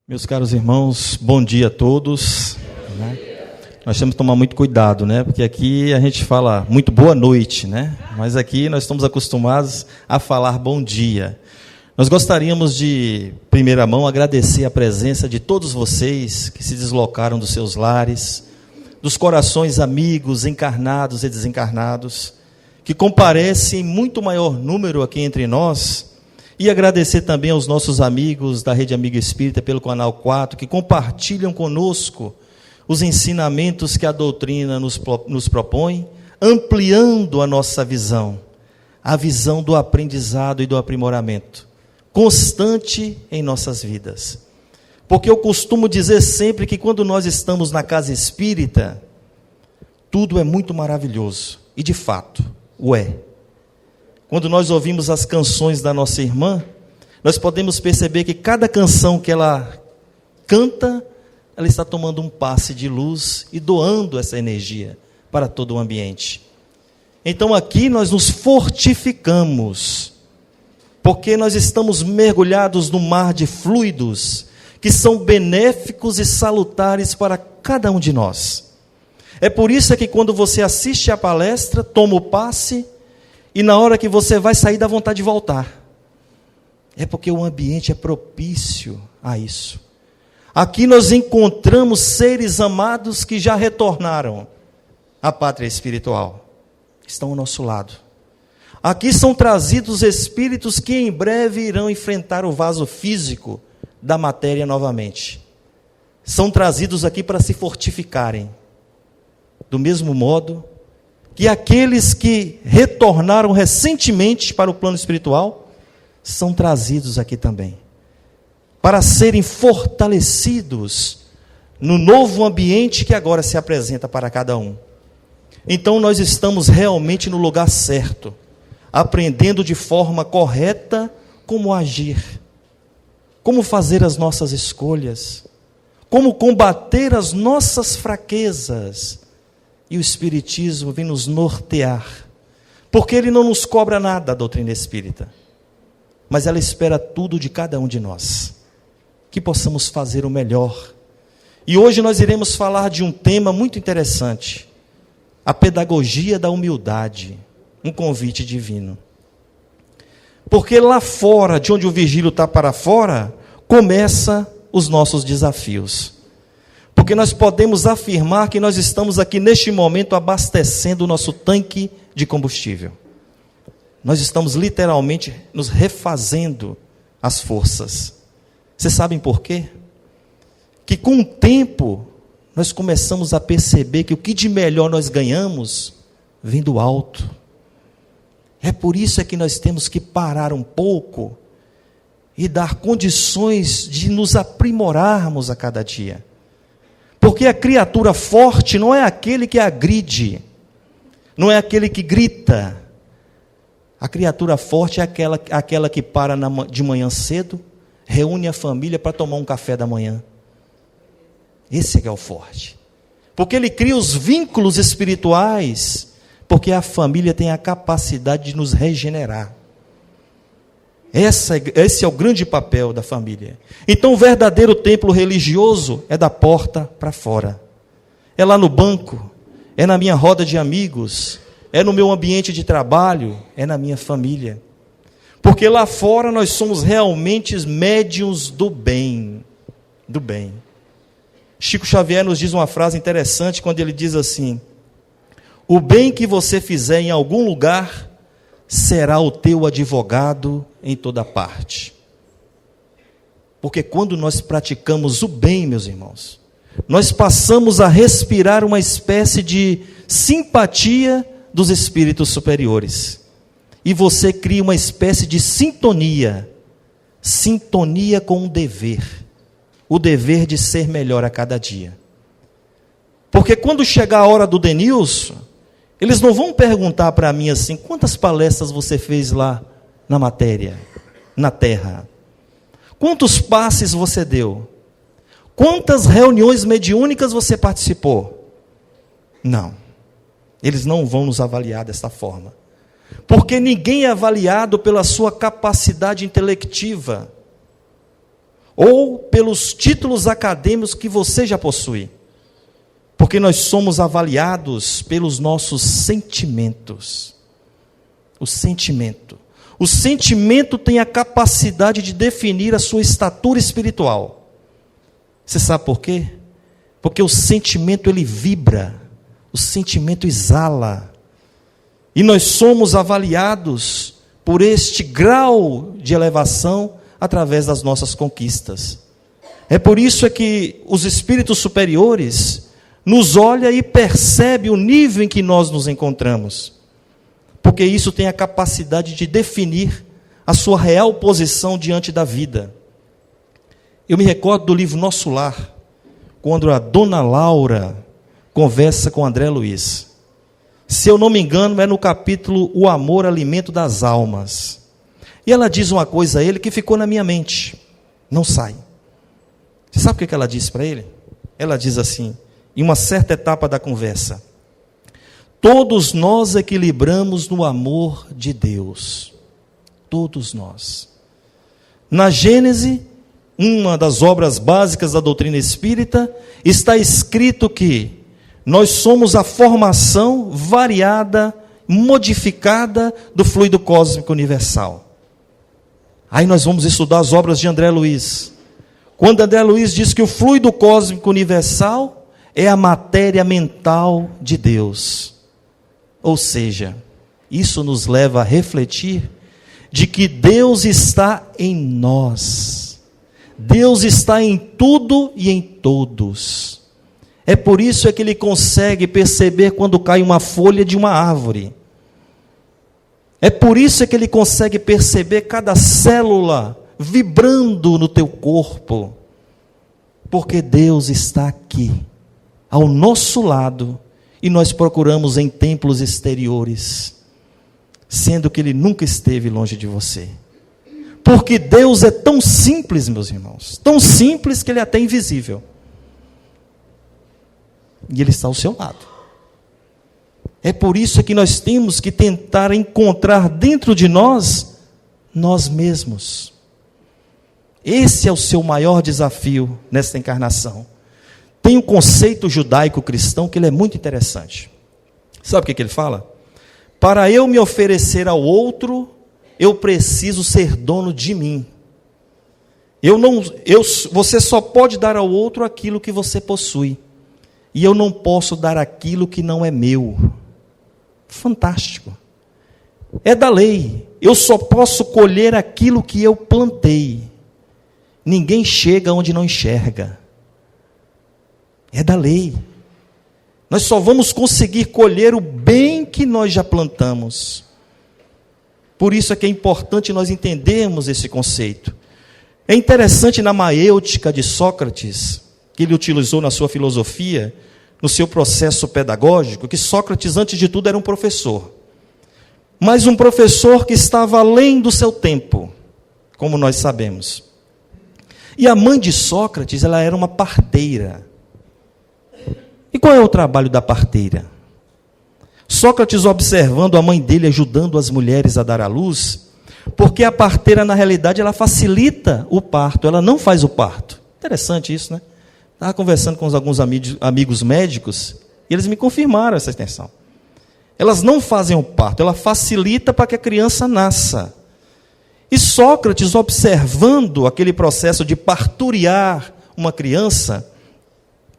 Meus caros irmãos, bom dia a todos. Nós temos que tomar muito cuidado, porque aqui a gente fala muito boa noite, mas aqui nós estamos acostumados a falar bom dia. Nós gostaríamos de, primeira mão, agradecer a presença de todos vocês que se deslocaram dos seus lares, dos corações amigos, encarnados e desencarnados, que comparecem em muito maior número aqui entre nós. E agradecer também aos nossos amigos da Rede Amigo Espírita pelo Canal 4, que compartilham conosco os ensinamentos que a doutrina nos propõe, ampliando a nossa visão, a visão do aprendizado e do aprimoramento, constante em nossas vidas. Porque eu costumo dizer sempre que quando nós estamos na casa espírita, tudo é muito maravilhoso, e de fato, o é. Quando nós ouvimos as canções da nossa irmã, nós podemos perceber que cada canção que ela canta, ela está tomando um passe de luz e doando essa energia para todo o ambiente. Então aqui nós nos fortificamos, porque nós estamos mergulhados no mar de fluidos que são benéficos e salutares para cada um de nós. É por isso que quando você assiste a palestra, toma o passe, e na hora que você vai sair, dá vontade de voltar. É porque o ambiente é propício a isso. Aqui nós encontramos seres amados que já retornaram à pátria espiritual. Estão ao nosso lado. Aqui são trazidos espíritos que em breve irão enfrentar o vaso físico da matéria novamente. São trazidos aqui para se fortificarem. Do mesmo modo que aqueles que retornaram recentemente para o plano espiritual, são trazidos aqui também, para serem fortalecidos no novo ambiente que agora se apresenta para cada um. Então nós estamos realmente no lugar certo, aprendendo de forma correta como agir, como fazer as nossas escolhas, como combater as nossas fraquezas. E o Espiritismo vem nos nortear, porque ele não nos cobra nada, a doutrina espírita, mas ela espera tudo de cada um de nós, que possamos fazer o melhor. E hoje nós iremos falar de um tema muito interessante, a pedagogia da humildade, um convite divino. Porque lá fora, de onde o vigílio está para fora, começa os nossos desafios. Porque nós podemos afirmar que nós estamos aqui neste momento abastecendo o nosso tanque de combustível. Nós estamos literalmente nos refazendo as forças. Vocês sabem por quê? Que com o tempo nós começamos a perceber que o que de melhor nós ganhamos vem do alto. É por isso que nós temos que parar um pouco e dar condições de nos aprimorarmos a cada dia. Porque a criatura forte não é aquele que agride, não é aquele que grita. A criatura forte é aquela que para de manhã cedo, reúne a família para tomar um café da manhã. Esse é o forte. Porque ele cria os vínculos espirituais, porque a família tem a capacidade de nos regenerar. Esse é o grande papel da família. Então o verdadeiro templo religioso é da porta para fora. É lá no banco, é na minha roda de amigos, é no meu ambiente de trabalho, é na minha família. Porque lá fora nós somos realmente médiuns do bem. Do bem. Chico Xavier nos diz uma frase interessante quando ele diz assim: o bem que você fizer em algum lugar será o teu advogado em toda parte. Porque quando nós praticamos o bem, meus irmãos, nós passamos a respirar uma espécie de simpatia dos espíritos superiores. E você cria uma espécie de sintonia com o dever de ser melhor a cada dia. Porque quando chegar a hora do Denilson, eles não vão perguntar para mim assim: quantas palestras você fez lá na matéria, na terra? Quantos passes você deu? Quantas reuniões mediúnicas você participou? Não. Eles não vão nos avaliar dessa forma. Porque ninguém é avaliado pela sua capacidade intelectiva. ou pelos títulos acadêmicos que você já possui. Porque nós somos avaliados pelos nossos sentimentos. O sentimento. O sentimento tem a capacidade de definir a sua estatura espiritual. Você sabe por quê? Porque o sentimento ele vibra, o sentimento exala. E nós somos avaliados por este grau de elevação através das nossas conquistas. É por isso que os espíritos superiores nos olham e percebem o nível em que nós nos encontramos. Porque isso tem a capacidade de definir a sua real posição diante da vida. Eu me recordo do livro Nosso Lar, quando a dona Laura conversa com André Luiz. Se eu não me engano, é no capítulo O Amor, Alimento das Almas. E ela diz uma coisa a ele que ficou na minha mente. Não sai. Você sabe o que ela disse para ele? Ela diz assim, em uma certa etapa da conversa: todos nós equilibramos no amor de Deus. Todos nós. Na Gênese, uma das obras básicas da doutrina espírita, está escrito que nós somos a formação variada, modificada do fluido cósmico universal. Aí nós vamos estudar as obras de André Luiz. Quando André Luiz diz que o fluido cósmico universal é a matéria mental de Deus. Ou seja, isso nos leva a refletir de que Deus está em nós. Deus está em tudo e em todos. É por isso que ele consegue perceber quando cai uma folha de uma árvore. É por isso que ele consegue perceber cada célula vibrando no teu corpo. Porque Deus está aqui, ao nosso lado, e nós procuramos em templos exteriores, sendo que ele nunca esteve longe de você. Porque Deus é tão simples, meus irmãos, tão simples que ele é até invisível. E ele está ao seu lado. É por isso que nós temos que tentar encontrar dentro de nós mesmos. Esse é o seu maior desafio nesta encarnação. Tem um conceito judaico-cristão que ele é muito interessante. Sabe o que ele fala? Para eu me oferecer ao outro, eu preciso ser dono de mim. Você só pode dar ao outro aquilo que você possui. E eu não posso dar aquilo que não é meu. Fantástico. É da lei. Eu só posso colher aquilo que eu plantei. Ninguém chega onde não enxerga. É da lei. Nós só vamos conseguir colher o bem que nós já plantamos. Por isso é que é importante nós entendermos esse conceito. É interessante na maêutica de Sócrates, que ele utilizou na sua filosofia, no seu processo pedagógico, que Sócrates, antes de tudo, era um professor. Mas um professor que estava além do seu tempo, como nós sabemos. E a mãe de Sócrates, ela era uma parteira. E qual é o trabalho da parteira? Sócrates, observando a mãe dele ajudando as mulheres a dar à luz, porque a parteira, na realidade, ela facilita o parto, ela não faz o parto. Interessante isso, né? Estava conversando com alguns amigos médicos, e eles me confirmaram essa extensão. Elas não fazem o parto, ela facilita para que a criança nasça. E Sócrates, observando aquele processo de parturiar uma criança,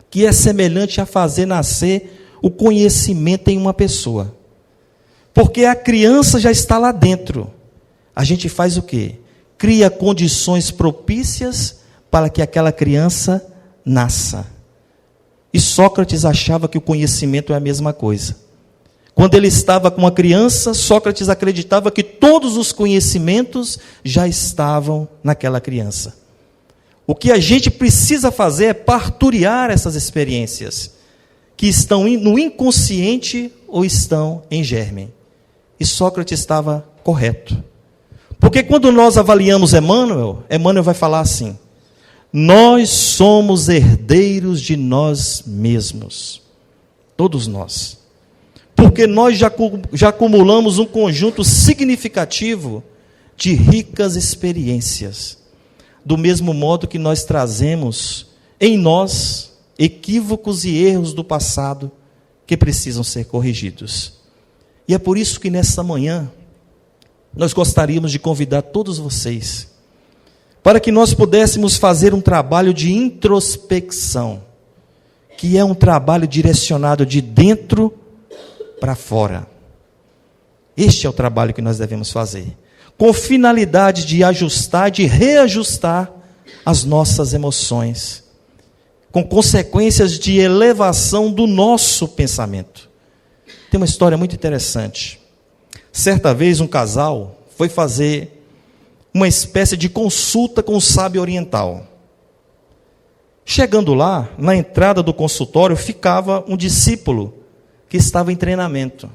que é semelhante a fazer nascer o conhecimento em uma pessoa. Porque a criança já está lá dentro. A gente faz o quê? Cria condições propícias para que aquela criança nasça. E Sócrates achava que o conhecimento é a mesma coisa. Quando ele estava com uma criança, Sócrates acreditava que todos os conhecimentos já estavam naquela criança. O que a gente precisa fazer é parturiar essas experiências, que estão no inconsciente ou estão em germe. E Sócrates estava correto. Porque quando nós avaliamos Emmanuel vai falar assim: nós somos herdeiros de nós mesmos. Todos nós. Porque nós já acumulamos um conjunto significativo de ricas experiências. do mesmo modo que nós trazemos em nós equívocos e erros do passado que precisam ser corrigidos. E é por isso que nessa manhã nós gostaríamos de convidar todos vocês para que nós pudéssemos fazer um trabalho de introspecção, que é um trabalho direcionado de dentro para fora. Este é o trabalho que nós devemos fazer, com finalidade de ajustar, de reajustar as nossas emoções, com consequências de elevação do nosso pensamento. Tem uma história muito interessante. Certa vez um casal foi fazer uma espécie de consulta com o sábio oriental. Chegando lá, na entrada do consultório, ficava um discípulo que estava em treinamento.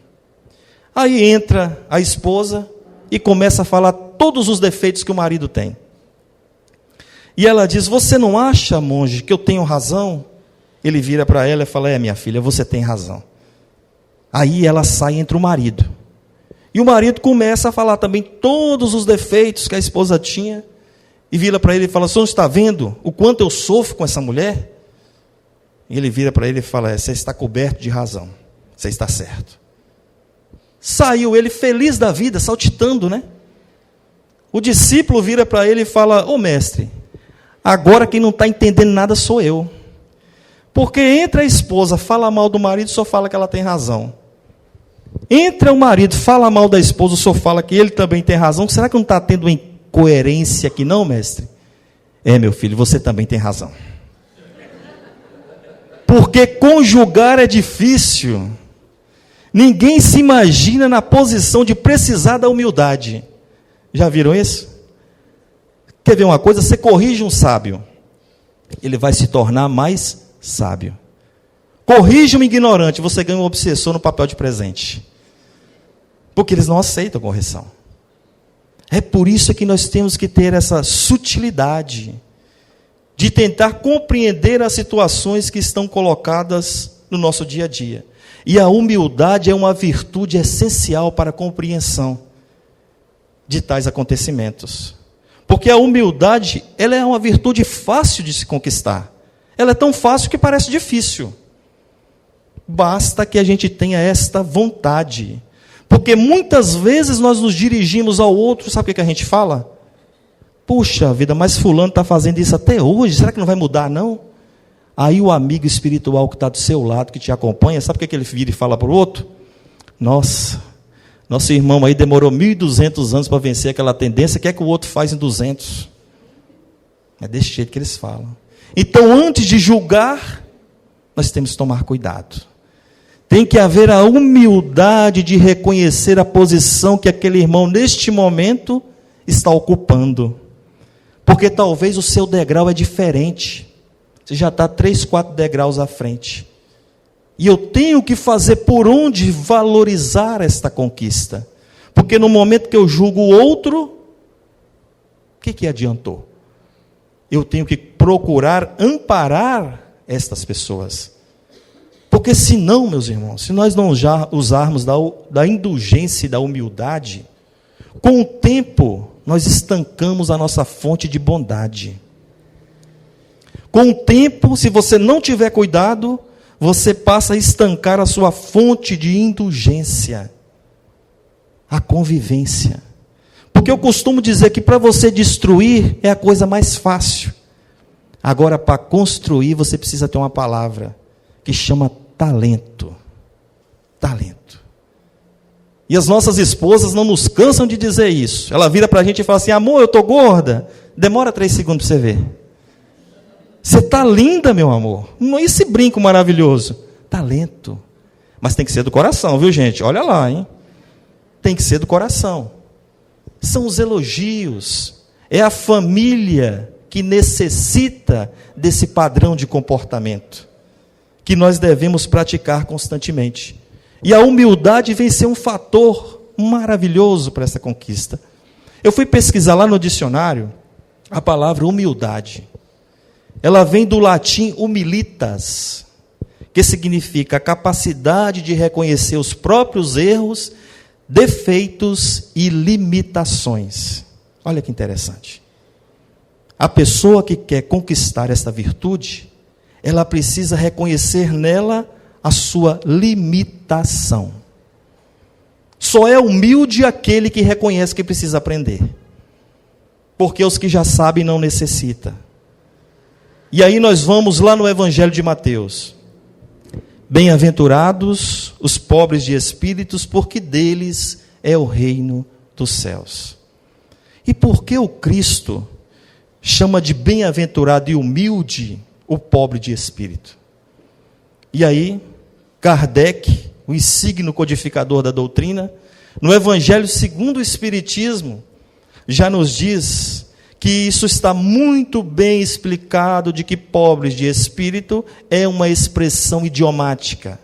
Aí entra a esposa e começa a falar todos os defeitos que o marido tem. E ela diz: você não acha, monge, que eu tenho razão? Ele vira para ela e fala: minha filha, você tem razão. Aí ela sai entre o marido. E o marido começa a falar também todos os defeitos que a esposa tinha. E vira para ele e fala: o senhor está vendo o quanto eu sofro com essa mulher? E ele vira para ele e fala: você está coberto de razão, você está certo. Saiu ele feliz da vida, saltitando, né? O discípulo vira para ele e fala: ô mestre, agora quem não está entendendo nada sou eu. Porque entra a esposa, fala mal do marido, só fala que ela tem razão. Entra o marido, fala mal da esposa, só fala que ele também tem razão. Será que não está tendo uma incoerência aqui não, mestre? Meu filho, você também tem razão. Porque conjugar é difícil. Ninguém se imagina na posição de precisar da humildade. Já viram isso? Quer ver uma coisa? Você corrige um sábio, ele vai se tornar mais sábio. Corrige um ignorante, você ganha um obsessor no papel de presente. Porque eles não aceitam correção. É por isso que nós temos que ter essa sutilidade de tentar compreender as situações que estão colocadas no nosso dia a dia. E a humildade é uma virtude essencial para a compreensão de tais acontecimentos. Porque a humildade, ela é uma virtude fácil de se conquistar. Ela é tão fácil que parece difícil. Basta que a gente tenha esta vontade. Porque muitas vezes nós nos dirigimos ao outro, sabe o que a gente fala? Puxa vida, mas fulano está fazendo isso até hoje, será que não vai mudar não? Aí o amigo espiritual que está do seu lado, que te acompanha, sabe o que ele vira e fala para o outro? Nossa, nosso irmão aí demorou 1.200 anos para vencer aquela tendência, o que é que o outro faz em 200? É desse jeito que eles falam. Então, antes de julgar, nós temos que tomar cuidado. Tem que haver a humildade de reconhecer a posição que aquele irmão, neste momento, está ocupando. Porque talvez o seu degrau é diferente. Você já está 3, 4 degraus à frente. E eu tenho que fazer por onde valorizar esta conquista. Porque no momento que eu julgo o outro, o que adiantou? Eu tenho que procurar amparar estas pessoas. Porque senão, meus irmãos, se nós não já usarmos da indulgência e da humildade, com o tempo nós estancamos a nossa fonte de bondade. Com o tempo, se você não tiver cuidado, você passa a estancar a sua fonte de indulgência, a convivência. Porque eu costumo dizer que para você destruir é a coisa mais fácil. Agora, para construir, você precisa ter uma palavra que chama talento. Talento. E as nossas esposas não nos cansam de dizer isso. Ela vira para a gente e fala assim: amor, eu estou gorda. Demora 3 segundos para você ver. Você está linda, meu amor. Não é esse brinco maravilhoso. Talento. Mas tem que ser do coração, viu, gente? Olha lá, hein? Tem que ser do coração. São os elogios. É a família que necessita desse padrão de comportamento que nós devemos praticar constantemente. E a humildade vem ser um fator maravilhoso para essa conquista. Eu fui pesquisar lá no dicionário a palavra humildade. Ela vem do latim humilitas, que significa a capacidade de reconhecer os próprios erros, defeitos e limitações. Olha que interessante. A pessoa que quer conquistar esta virtude, ela precisa reconhecer nela a sua limitação. Só é humilde aquele que reconhece que precisa aprender. Porque os que já sabem não necessitam. E aí nós vamos lá no Evangelho de Mateus. Bem-aventurados os pobres de espíritos, porque deles é o reino dos céus. E por que o Cristo chama de bem-aventurado e humilde o pobre de espírito? E aí, Kardec, o insigne codificador da doutrina, no Evangelho segundo o Espiritismo, já nos diz que isso está muito bem explicado, de que pobres de espírito é uma expressão idiomática.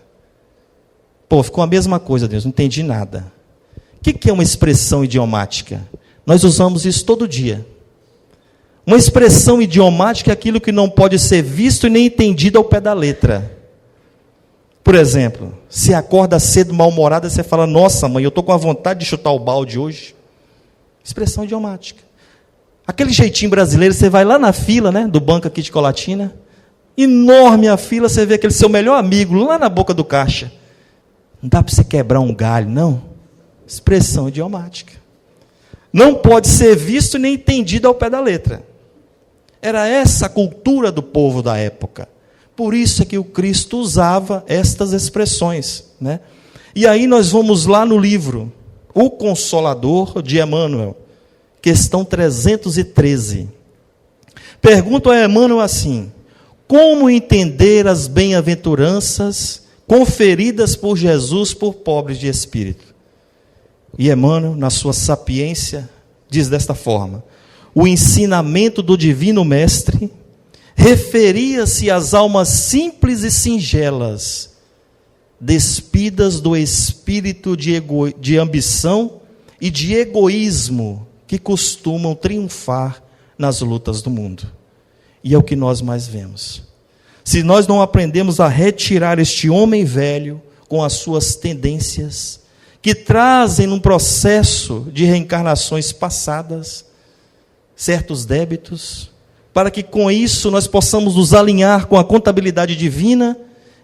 Pô, ficou a mesma coisa, Deus, não entendi nada. O que é uma expressão idiomática? Nós usamos isso todo dia. Uma expressão idiomática é aquilo que não pode ser visto e nem entendido ao pé da letra. Por exemplo, se acorda cedo, mal-humorada, você fala, nossa mãe, eu estou com a vontade de chutar o balde hoje. Expressão idiomática. Aquele jeitinho brasileiro, você vai lá na fila, né, do banco aqui de Colatina, enorme a fila, você vê aquele seu melhor amigo lá na boca do caixa. Não dá para você quebrar um galho, não. Expressão idiomática. Não pode ser visto nem entendido ao pé da letra. Era essa a cultura do povo da época. Por isso é que o Cristo usava estas expressões, né? E aí nós vamos lá no livro O Consolador, de Emmanuel, questão 313. Pergunto a Emmanuel assim: como entender as bem-aventuranças conferidas por Jesus por pobres de espírito? E Emmanuel, na sua sapiência, diz desta forma: o ensinamento do Divino Mestre referia-se às almas simples e singelas, despidas do espírito de ambição e de egoísmo que costumam triunfar nas lutas do mundo. E é o que nós mais vemos. Se nós não aprendemos a retirar este homem velho com as suas tendências, que trazem num processo de reencarnações passadas certos débitos, para que com isso nós possamos nos alinhar com a contabilidade divina,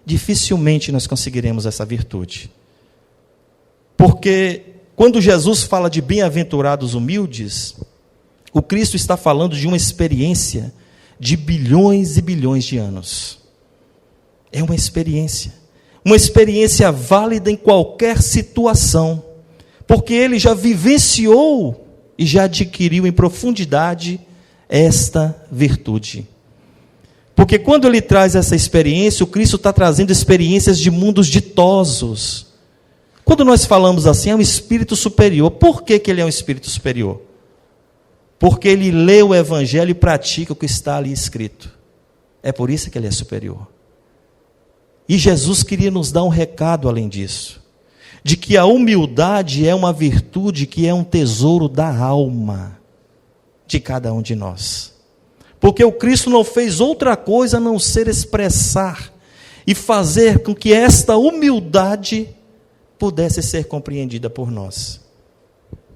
dificilmente nós conseguiremos essa virtude. Porque quando Jesus fala de bem-aventurados humildes, o Cristo está falando de uma experiência de bilhões e bilhões de anos. É uma experiência válida em qualquer situação, porque ele já vivenciou e já adquiriu em profundidade esta virtude. Porque quando ele traz essa experiência, o Cristo está trazendo experiências de mundos ditosos. Quando nós falamos assim, é um espírito superior. Por que ele é um espírito superior? Porque ele lê o Evangelho e pratica o que está ali escrito. É por isso que ele é superior. E Jesus queria nos dar um recado além disso, de que a humildade é uma virtude que é um tesouro da alma de cada um de nós. Porque o Cristo não fez outra coisa a não ser expressar e fazer com que esta humildade pudesse ser compreendida por nós.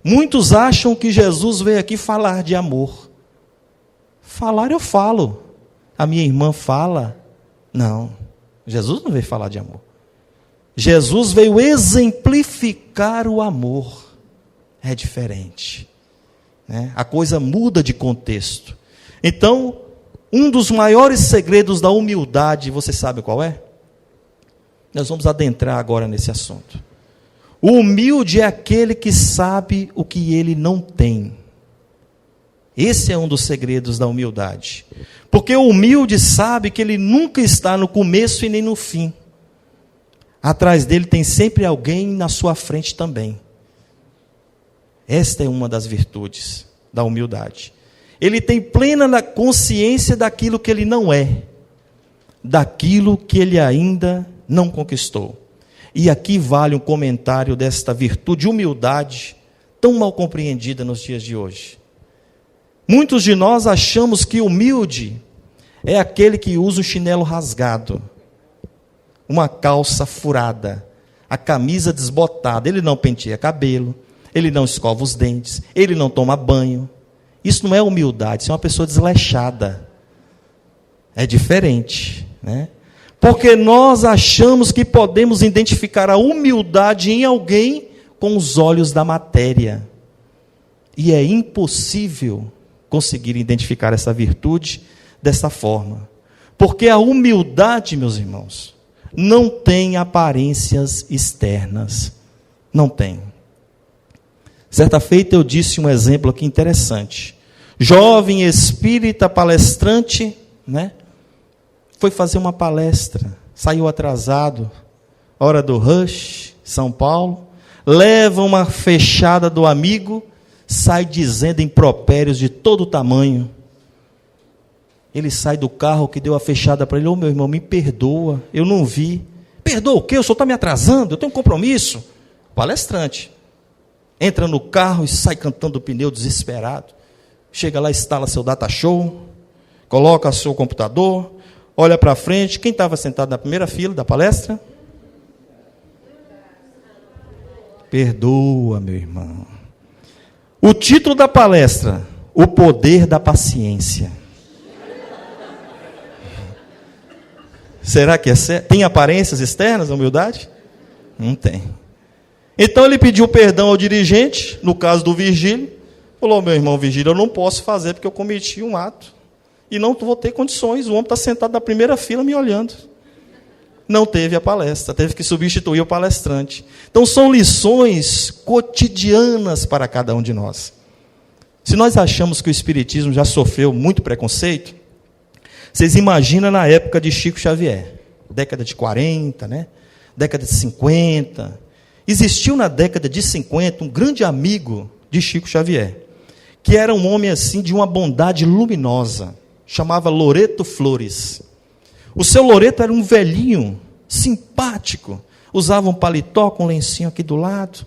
Muitos acham que Jesus veio aqui falar de amor. Falar eu falo. A minha irmã fala. Não, Jesus não veio falar de amor. Jesus veio exemplificar o amor. É diferente, né? A coisa muda de contexto. Então, um dos maiores segredos da humildade, você sabe qual é? Nós vamos adentrar agora nesse assunto. O humilde é aquele que sabe o que ele não tem. Esse é um dos segredos da humildade. Porque o humilde sabe que ele nunca está no começo e nem no fim. Atrás dele tem sempre alguém na sua frente também. Esta é uma das virtudes da humildade. Ele tem plena consciência daquilo que ele não é, daquilo que ele ainda não conquistou. E aqui vale um comentário desta virtude, humildade, tão mal compreendida nos dias de hoje. Muitos de nós achamos que humilde é aquele que usa o chinelo rasgado, uma calça furada, a camisa desbotada, ele não penteia cabelo, ele não escova os dentes, ele não toma banho. Isso não é humildade, isso é uma pessoa desleixada. É diferente, né? Porque nós achamos que podemos identificar a humildade em alguém com os olhos da matéria. E é impossível conseguir identificar essa virtude dessa forma. Porque a humildade, meus irmãos, não tem aparências externas. Não tem. Certa feita eu disse um exemplo aqui interessante. Jovem espírita palestrante, né? Foi fazer uma palestra, saiu atrasado, hora do rush, São Paulo, leva uma fechada do amigo, sai dizendo impropérios de todo tamanho. Ele sai do carro que deu a fechada para ele: ô meu irmão, me perdoa, eu não vi. Perdoa o quê? O senhor está me atrasando, eu tenho um compromisso. Palestrante. Entra no carro e sai cantando o pneu desesperado. Chega lá, instala seu data show, coloca seu computador, olha para frente. Quem estava sentado na primeira fila da palestra? Perdoa, meu irmão. O título da palestra: O Poder da Paciência. Será que é certo? Tem aparências externas a humildade? Não tem. Então ele pediu perdão ao dirigente, no caso do Virgílio. Falou: meu irmão Virgílio, eu não posso fazer porque eu cometi um ato. E não vou ter condições, o homem está sentado na primeira fila me olhando. Não teve a palestra, teve que substituir o palestrante. Então são lições cotidianas para cada um de nós. Se nós achamos que o Espiritismo já sofreu muito preconceito, vocês imaginam na época de Chico Xavier, década de 40, né? Década de 50. Existiu na década de 50 um grande amigo de Chico Xavier, que era um homem assim de uma bondade luminosa, chamava Loreto Flores. O seu Loreto era um velhinho, simpático, usava um paletó com um lencinho aqui do lado,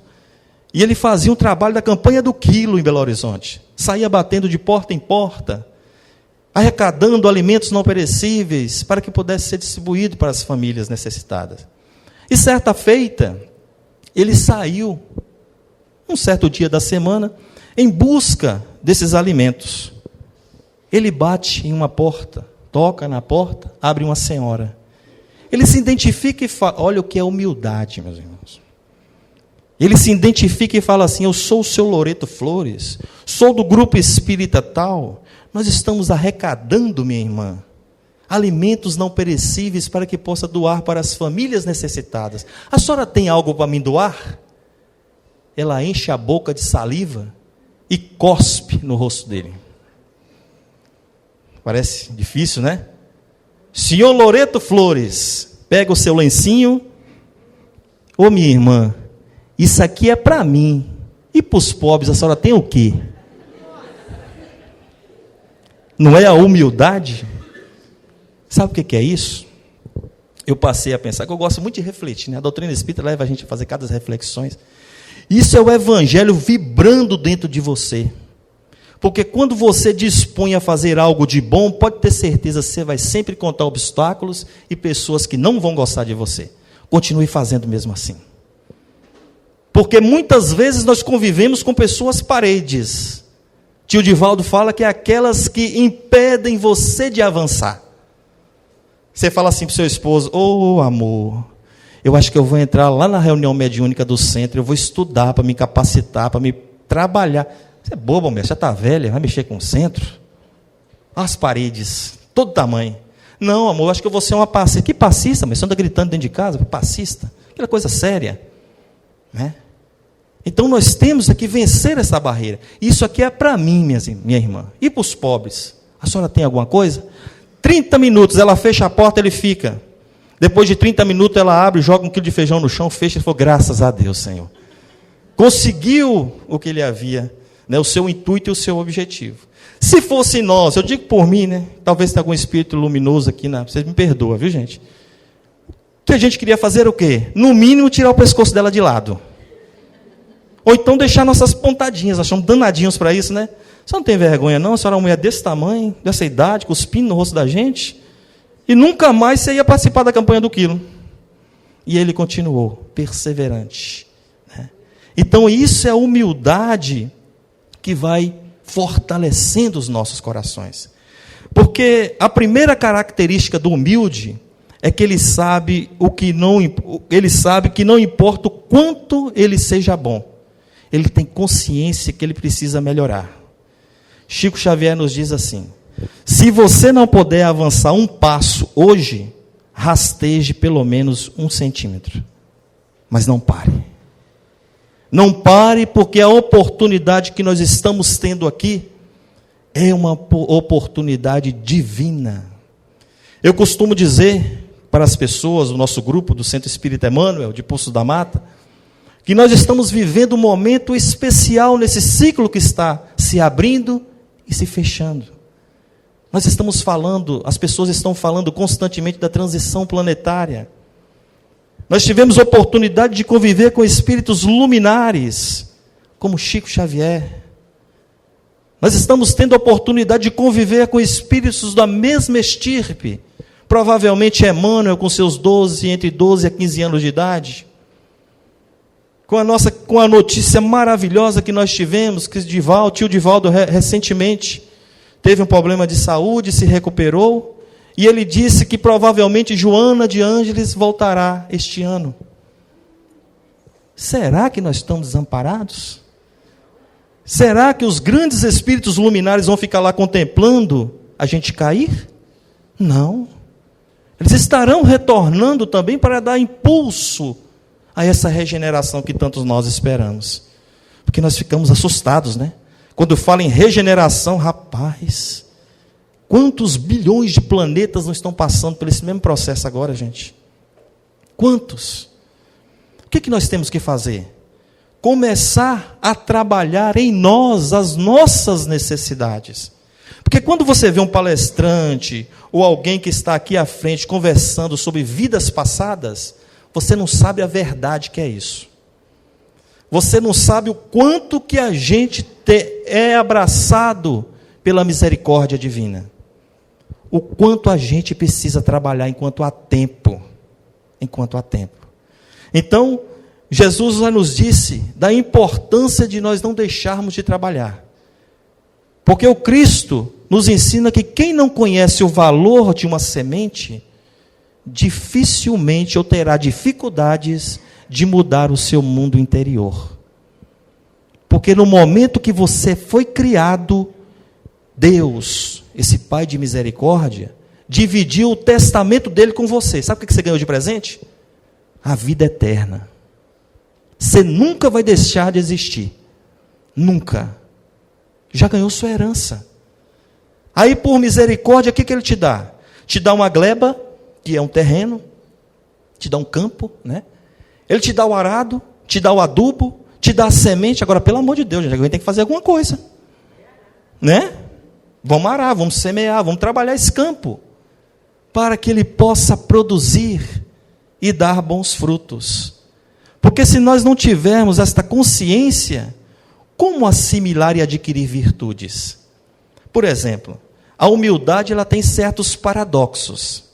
e ele fazia um trabalho da campanha do quilo em Belo Horizonte, saía batendo de porta em porta, arrecadando alimentos não perecíveis para que pudesse ser distribuído para as famílias necessitadas. E certa feita, ele saiu, um certo dia da semana, em busca desses alimentos. Ele bate em uma porta, toca na porta, abre uma senhora. Ele se identifica e fala: olha o que é humildade, meus irmãos. Ele se identifica e fala assim: eu sou o seu Loreto Flores, sou do grupo espírita tal, nós estamos arrecadando, minha irmã, alimentos não perecíveis para que possa doar para as famílias necessitadas. A senhora tem algo para me doar? Ela enche a boca de saliva e cospe no rosto dele. Parece difícil, né? Senhor Loreto Flores, pega o seu lencinho. Ô minha irmã, isso aqui é para mim. E para os pobres, a senhora tem o quê? Não é a humildade? Sabe o que é isso? Eu passei a pensar, que eu gosto muito de refletir, né? A doutrina espírita leva a gente a fazer cada reflexões. Isso é o evangelho vibrando dentro de você. Porque quando você dispõe a fazer algo de bom, pode ter certeza que você vai sempre encontrar obstáculos e pessoas que não vão gostar de você. Continue fazendo mesmo assim. Porque muitas vezes nós convivemos com pessoas paredes. Tio Divaldo fala que é aquelas que impedem você de avançar. Você fala assim para o seu esposo: ô amor, eu acho que eu vou entrar lá na reunião mediúnica do centro, eu vou estudar para me capacitar, para me trabalhar. Você é bobo, mulher, já está velha, vai mexer com o centro? As paredes, todo tamanho. Não, amor, eu acho que eu vou ser uma passista. Que passista? Mas você anda gritando dentro de casa, passista. Aquela coisa séria. Né? Então nós temos que vencer essa barreira. Isso aqui é para mim, minha irmã. E para os pobres? A senhora tem alguma coisa? 30 minutos, ela fecha a porta, ele fica. Depois de 30 minutos, ela abre, joga um quilo de feijão no chão, fecha e falou: graças a Deus, Senhor. Conseguiu o que ele havia, né, o seu intuito e o seu objetivo. Se fosse nós, eu digo por mim, né, talvez tenha algum espírito luminoso aqui, vocês me perdoam, viu, gente? Que a gente queria fazer o quê? No mínimo, tirar o pescoço dela de lado. Ou então deixar nossas pontadinhas, achamos danadinhos para isso, né? Você não tem vergonha, não? A senhora é uma mulher desse tamanho, dessa idade, cuspindo no rosto da gente, e nunca mais você ia participar da campanha do quilo. E ele continuou, perseverante. Né? Então, isso é a humildade que vai fortalecendo os nossos corações. Porque a primeira característica do humilde é que ele sabe que não importa o quanto ele seja bom, ele tem consciência que ele precisa melhorar. Chico Xavier nos diz assim: se você não puder avançar um passo hoje, rasteje pelo menos 1 centímetro. Mas não pare. Não pare, porque a oportunidade que nós estamos tendo aqui é uma oportunidade divina. Eu costumo dizer para as pessoas, o nosso grupo do Centro Espírita Emmanuel, de Poços da Mata, que nós estamos vivendo um momento especial nesse ciclo que está se abrindo e se fechando. Nós estamos falando, as pessoas estão falando constantemente da transição planetária. Nós tivemos oportunidade de conviver com espíritos luminares, como Chico Xavier. Nós estamos tendo a oportunidade de conviver com espíritos da mesma estirpe, provavelmente Emmanuel com seus entre 12 a 15 anos de idade, com a notícia maravilhosa que nós tivemos, que o tio Divaldo recentemente teve um problema de saúde, se recuperou, e ele disse que provavelmente Joana de Ângeles voltará este ano. Será que nós estamos desamparados? Será que os grandes espíritos luminares vão ficar lá contemplando a gente cair? Não. Eles estarão retornando também para dar impulso a essa regeneração que tantos nós esperamos. Porque nós ficamos assustados, né? Quando fala em regeneração, rapaz, quantos bilhões de planetas não estão passando por esse mesmo processo agora, gente? Quantos? O que nós temos que fazer? Começar a trabalhar em nós as nossas necessidades. Porque quando você vê um palestrante ou alguém que está aqui à frente conversando sobre vidas passadas, você não sabe a verdade que é isso. Você não sabe o quanto que a gente é abraçado pela misericórdia divina. O quanto a gente precisa trabalhar enquanto há tempo. Enquanto há tempo. Então, Jesus já nos disse da importância de nós não deixarmos de trabalhar. Porque o Cristo nos ensina que quem não conhece o valor de uma semente, dificilmente ou terá dificuldades de mudar o seu mundo interior. Porque no momento que você foi criado, Deus, esse Pai de misericórdia, dividiu o testamento dele com você. Sabe o que você ganhou de presente? A vida eterna. Você nunca vai deixar de existir. Nunca. Já ganhou sua herança. Aí, por misericórdia, o que ele te dá? Te dá uma gleba, que é um terreno, te dá um campo, né? Ele te dá o arado, te dá o adubo, te dá a semente. Agora, pelo amor de Deus, gente, alguém tem que fazer alguma coisa, né? Vamos arar, vamos semear, vamos trabalhar esse campo, para que ele possa produzir e dar bons frutos. Porque se nós não tivermos esta consciência, como assimilar e adquirir virtudes? Por exemplo, a humildade ela tem certos paradoxos.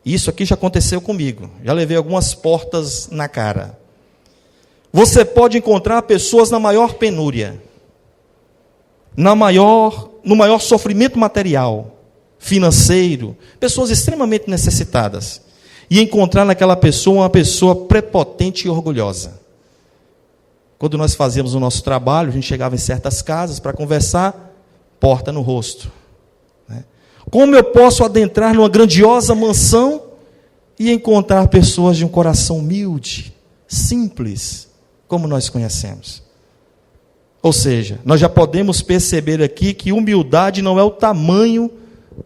Isso aqui já aconteceu comigo. Já levei algumas portas na cara. Você pode encontrar pessoas na maior penúria, no maior sofrimento material, financeiro, pessoas extremamente necessitadas, e encontrar naquela pessoa uma pessoa prepotente e orgulhosa. Quando nós fazíamos o nosso trabalho, a gente chegava em certas casas para conversar, porta no rosto. Como eu posso adentrar numa grandiosa mansão e encontrar pessoas de um coração humilde, simples, como nós conhecemos? Ou seja, nós já podemos perceber aqui que humildade não é o tamanho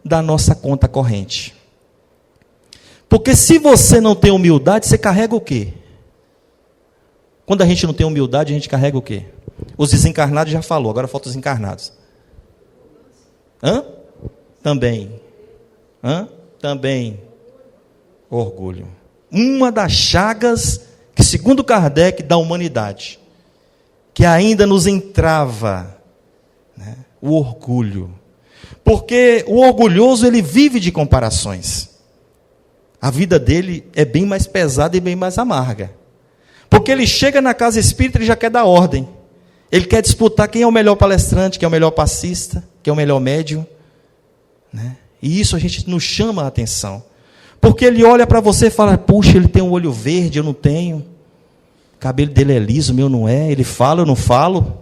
da nossa conta corrente. Porque se você não tem humildade, você carrega o quê? Quando a gente não tem humildade, a gente carrega o quê? Os desencarnados já falou, agora falta os encarnados. Também. Também. Orgulho. Uma das chagas que, segundo Kardec, da humanidade, que ainda nos entrava, né, o orgulho. Porque o orgulhoso, ele vive de comparações. A vida dele é bem mais pesada e bem mais amarga. Porque ele chega na casa espírita e já quer dar ordem. Ele quer disputar quem é o melhor palestrante, quem é o melhor passista, quem é o melhor médium, né? E isso a gente nos chama a atenção. Porque ele olha para você e fala, puxa, ele tem um olho verde, eu não tenho. O cabelo dele é liso, o meu não é. Ele fala, eu não falo.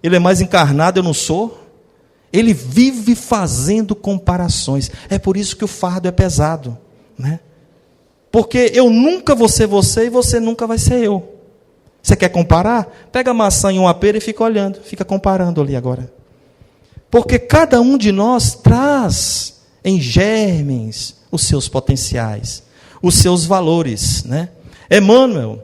Ele é mais encarnado, eu não sou. Ele vive fazendo comparações. É por isso que o fardo é pesado, né? Porque eu nunca vou ser você e você nunca vai ser eu. Você quer comparar? Pega a maçã em uma pera e fica olhando, fica comparando ali agora. Porque cada um de nós traz em germens os seus potenciais, os seus valores, né? Emmanuel,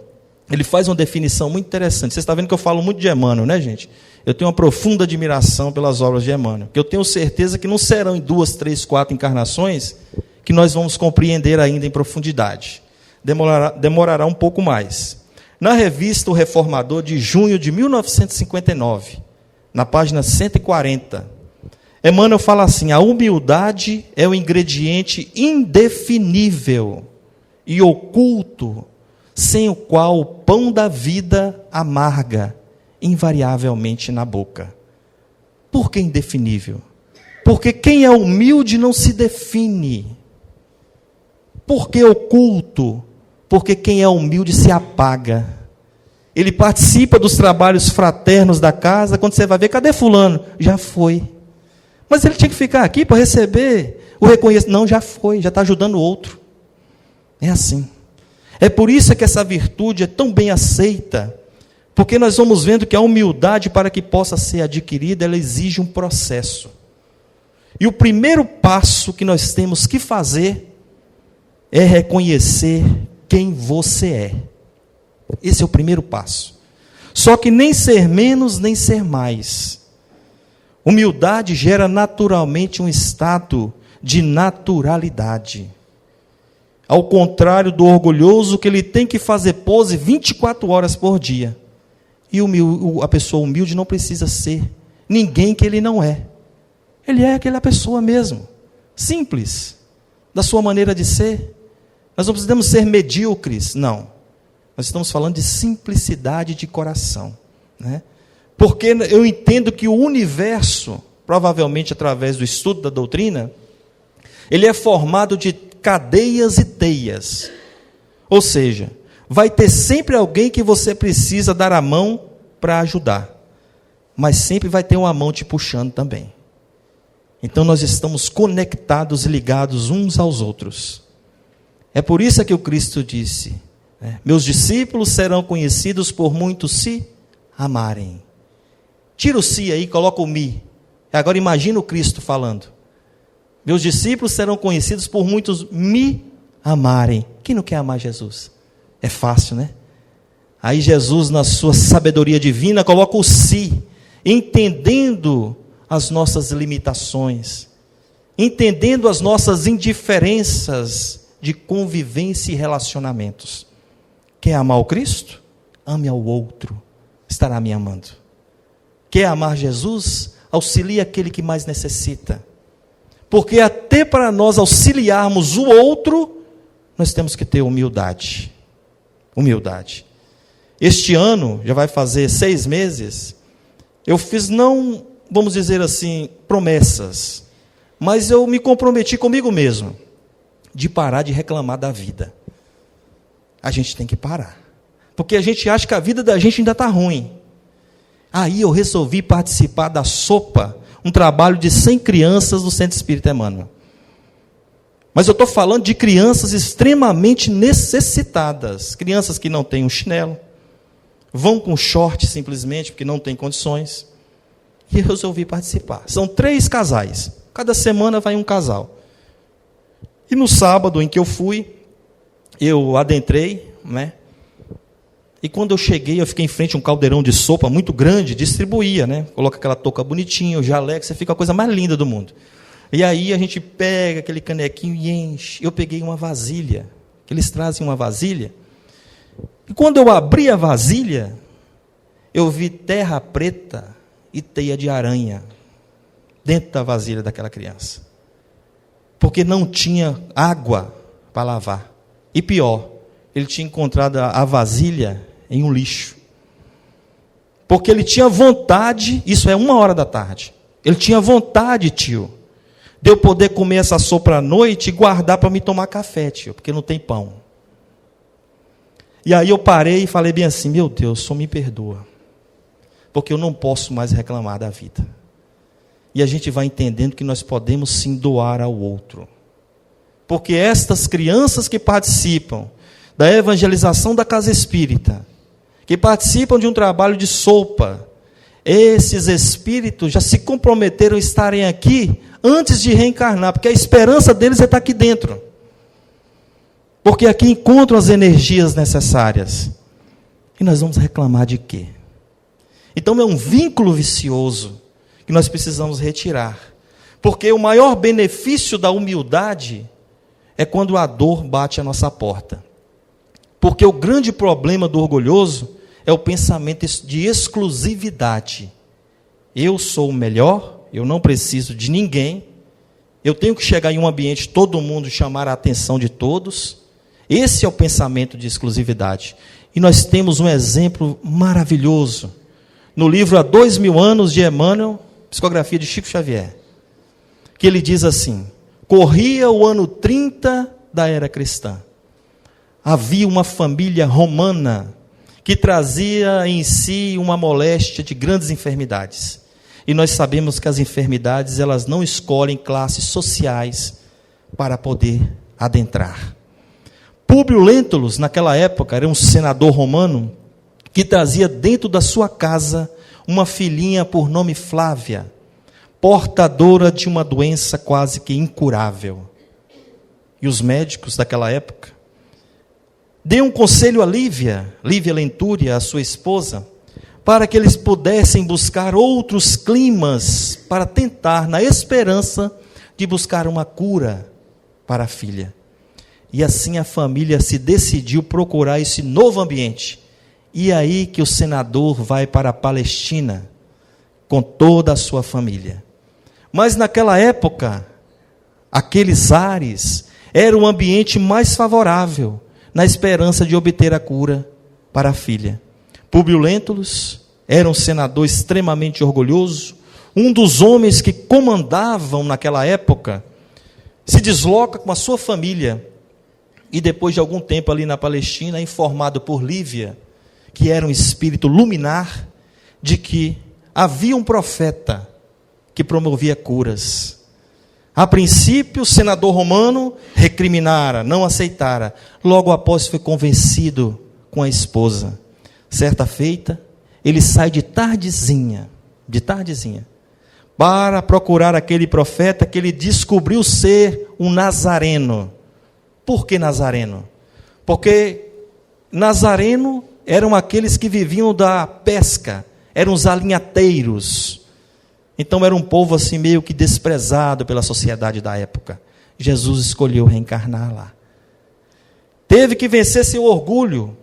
ele faz uma definição muito interessante. Você está vendo que eu falo muito de Emmanuel, né, gente? Eu tenho uma profunda admiração pelas obras de Emmanuel, que eu tenho certeza que não serão em 2, 3, 4 encarnações que nós vamos compreender ainda em profundidade. Demorará um pouco mais. Na revista O Reformador, de junho de 1959, na página 140, Emmanuel fala assim: a humildade é o ingrediente indefinível e oculto, sem o qual o pão da vida amarga invariavelmente na boca. Por que indefinível? Porque quem é humilde não se define. Por que oculto? Porque quem é humilde se apaga. Ele participa dos trabalhos fraternos da casa, quando você vai ver, cadê fulano? Já foi. Mas ele tinha que ficar aqui para receber o reconhecimento. Não, já foi, já está ajudando o outro. É assim. É por isso que essa virtude é tão bem aceita, porque nós vamos vendo que a humildade, para que possa ser adquirida, ela exige um processo. E o primeiro passo que nós temos que fazer é reconhecer quem você é. Esse é o primeiro passo. Só que nem ser menos, nem ser mais. Humildade gera naturalmente um estado de naturalidade. Ao contrário do orgulhoso, que ele tem que fazer pose 24 horas por dia. E a pessoa humilde não precisa ser ninguém que ele não é. Ele é aquela pessoa mesmo. Simples. Da sua maneira de ser. Nós não precisamos ser medíocres, não. Nós estamos falando de simplicidade de coração, né? Porque eu entendo que o universo, provavelmente através do estudo da doutrina, ele é formado de cadeias e teias. Ou seja, vai ter sempre alguém que você precisa dar a mão para ajudar. Mas sempre vai ter uma mão te puxando também. Então nós estamos conectados e ligados uns aos outros. É por isso que o Cristo disse, né, meus discípulos serão conhecidos por muitos se amarem. Tira o si aí, coloca o mi. Agora imagina o Cristo falando. Meus discípulos serão conhecidos por muitos me amarem. Quem não quer amar Jesus? É fácil, né? Aí Jesus, na sua sabedoria divina, coloca o si, entendendo as nossas limitações, entendendo as nossas indiferenças de convivência e relacionamentos. Quer amar o Cristo? Ame ao outro, estará me amando. Quer amar Jesus? Auxilie aquele que mais necessita. Porque até para nós auxiliarmos o outro, nós temos que ter humildade. Humildade. Este ano, já vai fazer 6 meses, eu fiz, não, vamos dizer assim, promessas, mas eu me comprometi comigo mesmo, de parar de reclamar da vida. A gente tem que parar. Porque a gente acha que a vida da gente ainda está ruim. Aí eu resolvi participar da SOPA, um trabalho de 100 crianças do Centro Espírita Emmanuel. Mas eu estou falando de crianças extremamente necessitadas. Crianças que não têm um chinelo, vão com short simplesmente, porque não têm condições. E eu resolvi participar. São 3 casais. Cada semana vai um casal. E no sábado em que eu fui, eu adentrei, né? E quando eu cheguei, eu fiquei em frente a um caldeirão de sopa muito grande, distribuía, né? Coloca aquela touca bonitinha, o jaleco, você fica a coisa mais linda do mundo. E aí a gente pega aquele canequinho e enche. Eu peguei uma vasilha, que eles trazem uma vasilha. E quando eu abri a vasilha, eu vi terra preta e teia de aranha dentro da vasilha daquela criança. Porque não tinha água para lavar. E pior, ele tinha encontrado a vasilha em um lixo. Porque ele tinha vontade, isso é 1h da tarde, ele tinha vontade, tio, de eu poder comer essa sopa à noite e guardar para me tomar café, tio, porque não tem pão. E aí eu parei e falei bem assim, meu Deus, só me perdoa, porque eu não posso mais reclamar da vida. E a gente vai entendendo que nós podemos sim doar ao outro. Porque estas crianças que participam da evangelização da casa espírita, que participam de um trabalho de sopa, esses espíritos já se comprometeram a estarem aqui antes de reencarnar, porque a esperança deles é estar aqui dentro. Porque aqui encontram as energias necessárias. E nós vamos reclamar de quê? Então é um vínculo vicioso que nós precisamos retirar. Porque o maior benefício da humildade é quando a dor bate à nossa porta. Porque o grande problema do orgulhoso é o pensamento de exclusividade. Eu sou o melhor, eu não preciso de ninguém, eu tenho que chegar em um ambiente, todo mundo chamar a atenção de todos. Esse é o pensamento de exclusividade. E nós temos um exemplo maravilhoso no livro Há 2000 anos de Emmanuel, psicografia de Chico Xavier, que ele diz assim: corria o ano 30 da era cristã. Havia uma família romana que trazia em si uma moléstia de grandes enfermidades. E nós sabemos que as enfermidades, elas não escolhem classes sociais para poder adentrar. Públio Lentulus, naquela época, era um senador romano que trazia dentro da sua casa uma filhinha por nome Flávia, portadora de uma doença quase que incurável. E os médicos daquela época deu um conselho a Lívia Lentúria, a sua esposa, para que eles pudessem buscar outros climas para tentar, na esperança de buscar uma cura para a filha. E assim a família se decidiu procurar esse novo ambiente. E aí que o senador vai para a Palestina com toda a sua família. Mas naquela época, aqueles ares era o ambiente mais favorável, na esperança de obter a cura para a filha. Públio Lentulus era um senador extremamente orgulhoso, um dos homens que comandavam naquela época, se desloca com a sua família, e depois de algum tempo ali na Palestina, é informado por Lívia, que era um espírito luminar, de que havia um profeta que promovia curas. A princípio, o senador romano recriminara, não aceitara. Logo após foi convencido com a esposa. Certa feita, ele sai de tardezinha, para procurar aquele profeta que ele descobriu ser um nazareno. Por que nazareno? Porque nazareno eram aqueles que viviam da pesca, eram os alinhateiros. Então era um povo assim meio que desprezado pela sociedade da época. Jesus escolheu reencarnar lá. Teve que vencer seu orgulho.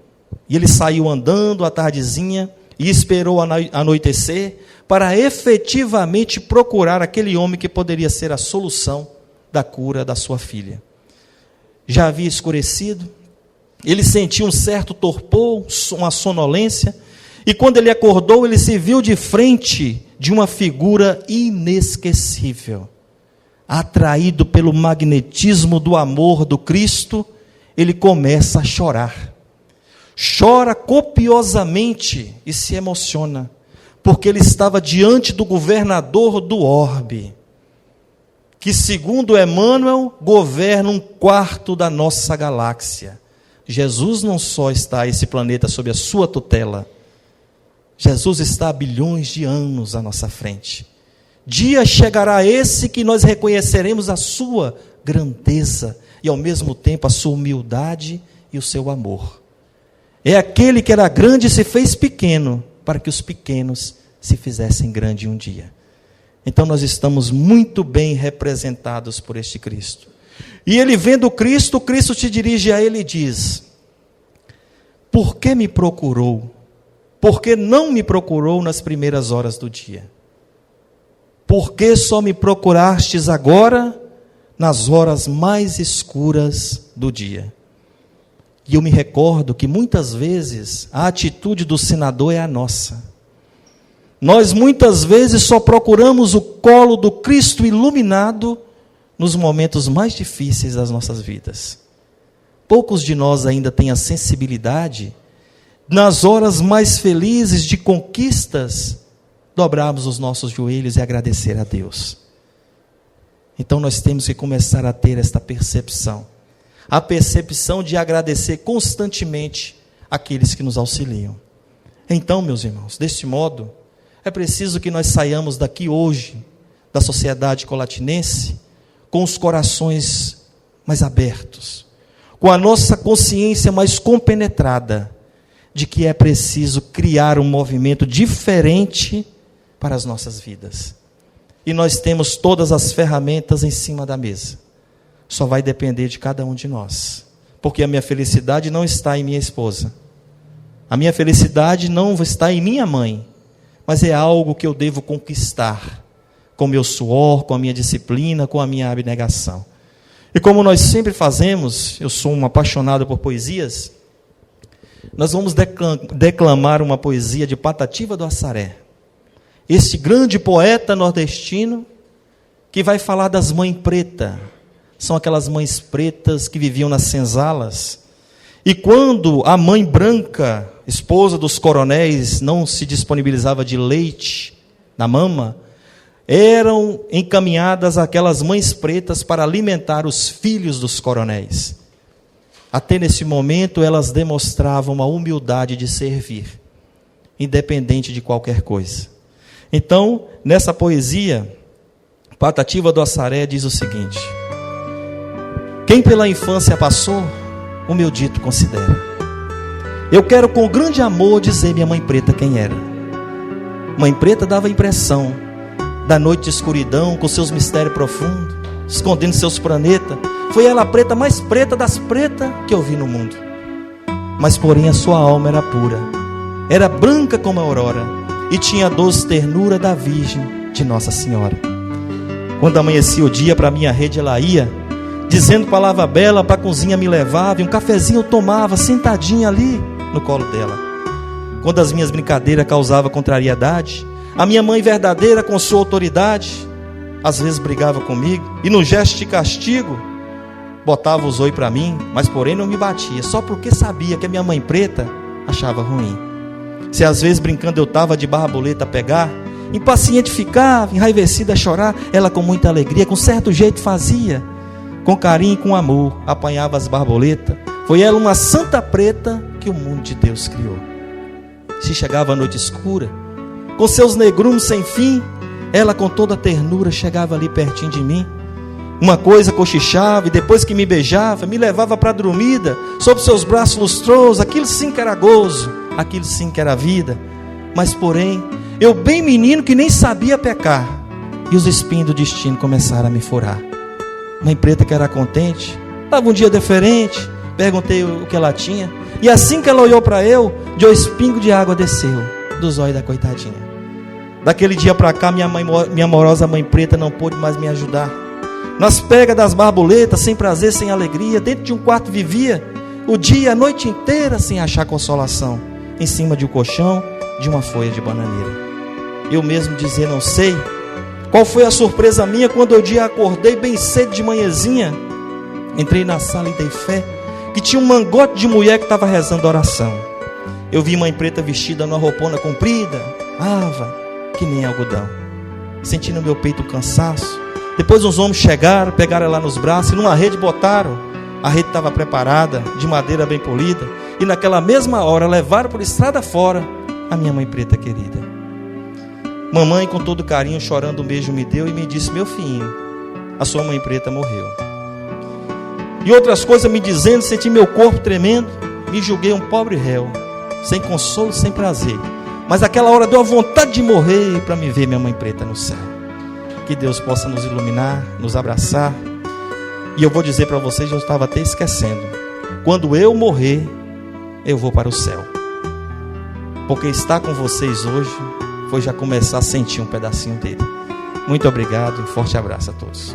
E ele saiu andando à tardezinha e esperou anoitecer para efetivamente procurar aquele homem que poderia ser a solução da cura da sua filha. Já havia escurecido, ele sentiu um certo torpor, uma sonolência, e quando ele acordou, ele se viu de frente de uma figura inesquecível. Atraído pelo magnetismo do amor do Cristo, ele começa a chorar. Chora copiosamente e se emociona, porque ele estava diante do governador do orbe, que segundo Emmanuel, governa 1/4 da nossa galáxia. Jesus não só está esse planeta sob a sua tutela, Jesus está há bilhões de anos à nossa frente. Dia chegará esse que nós reconheceremos a sua grandeza e ao mesmo tempo a sua humildade e o seu amor. É aquele que era grande e se fez pequeno, para que os pequenos se fizessem grande um dia. Então nós estamos muito bem representados por este Cristo. E ele vendo Cristo, Cristo se dirige a ele e diz: por que me procurou? Por que não me procurou nas primeiras horas do dia? Por que só me procurastes agora, nas horas mais escuras do dia? E eu me recordo que muitas vezes a atitude do senador é a nossa. Nós muitas vezes só procuramos o colo do Cristo iluminado nos momentos mais difíceis das nossas vidas. Poucos de nós ainda têm a sensibilidade, nas horas mais felizes de conquistas, dobrarmos os nossos joelhos e agradecer a Deus. Então nós temos que começar a ter esta percepção. A percepção de agradecer constantemente aqueles que nos auxiliam. Então, meus irmãos, deste modo, é preciso que nós saiamos daqui hoje, da sociedade colatinense, com os corações mais abertos, com a nossa consciência mais compenetrada, de que é preciso criar um movimento diferente para as nossas vidas. E nós temos todas as ferramentas em cima da mesa. Só vai depender de cada um de nós. Porque a minha felicidade não está em minha esposa. A minha felicidade não está em minha mãe. Mas é algo que eu devo conquistar. Com meu suor, com a minha disciplina, com a minha abnegação. E como nós sempre fazemos, eu sou um apaixonado por poesias, nós vamos declamar uma poesia de Patativa do Assaré. Esse grande poeta nordestino que vai falar das mães pretas. São aquelas mães pretas que viviam nas senzalas. E quando a mãe branca, esposa dos coronéis, não se disponibilizava de leite na mama, eram encaminhadas aquelas mães pretas para alimentar os filhos dos coronéis. Até nesse momento elas demonstravam a humildade de servir, independente de qualquer coisa. Então, nessa poesia, Patativa do Assaré diz o seguinte: quem pela infância passou, o meu dito considera. Eu quero com grande amor dizer minha mãe preta quem era. Mãe preta dava a impressão da noite de escuridão, com seus mistérios profundos, escondendo seus planetas. Foi ela a preta mais preta das pretas que eu vi no mundo. Mas porém a sua alma era pura, era branca como a aurora, e tinha a doce ternura da Virgem de Nossa Senhora. Quando amanhecia o dia, para minha rede ela ia, dizendo palavra bela, para a cozinha me levava, e um cafezinho eu tomava, sentadinha ali no colo dela. Quando as minhas brincadeiras causavam contrariedade, a minha mãe verdadeira, com sua autoridade, às vezes brigava comigo, e no gesto de castigo, botava os oi para mim, mas porém não me batia, só porque sabia que a minha mãe preta achava ruim. Se às vezes brincando eu estava de barboleta a pegar, impaciente ficava, enraivecida a chorar, ela com muita alegria, com certo jeito fazia, com carinho e com amor, apanhava as borboletas. Foi ela uma santa preta que o mundo de Deus criou. Se chegava a noite escura, com seus negrumes sem fim, ela com toda a ternura chegava ali pertinho de mim. Uma coisa cochichava, e depois que me beijava, me levava para a dormida, sob seus braços lustrosos. Aquilo sim que era gozo, aquilo sim que era vida. Mas porém, eu bem menino que nem sabia pecar, e os espinhos do destino começaram a me furar. Mãe preta que era contente, estava um dia diferente, perguntei o que ela tinha, e assim que ela olhou para eu, de um espingo de água desceu dos olhos da coitadinha. Daquele dia para cá, minha amorosa mãe preta não pôde mais me ajudar. Nas pegas das borboletas, sem prazer, sem alegria, dentro de um quarto vivia o dia, a noite inteira, sem achar consolação, em cima de um colchão, de uma folha de bananeira. Eu mesmo dizer não sei qual foi a surpresa minha, quando eu dia acordei bem cedo de manhãzinha, entrei na sala e dei fé que tinha um mangote de mulher que estava rezando oração. Eu vi mãe preta vestida numa roupona comprida, ava, que nem algodão. Senti no meu peito um cansaço. Depois uns homens chegaram, pegaram ela nos braços e numa rede botaram. A rede estava preparada, de madeira bem polida, e naquela mesma hora levaram por estrada fora a minha mãe preta querida. Mamãe, com todo carinho, chorando, um beijo me deu e me disse: meu filhinho, a sua mãe preta morreu. E outras coisas me dizendo, senti meu corpo tremendo, me julguei um pobre réu, sem consolo, sem prazer. Mas aquela hora deu a vontade de morrer para me ver minha mãe preta no céu. Que Deus possa nos iluminar, nos abraçar. E eu vou dizer para vocês, eu estava até esquecendo, quando eu morrer, eu vou para o céu. Porque estar com vocês hoje foi já começar a sentir um pedacinho dele. Muito obrigado, um forte abraço a todos.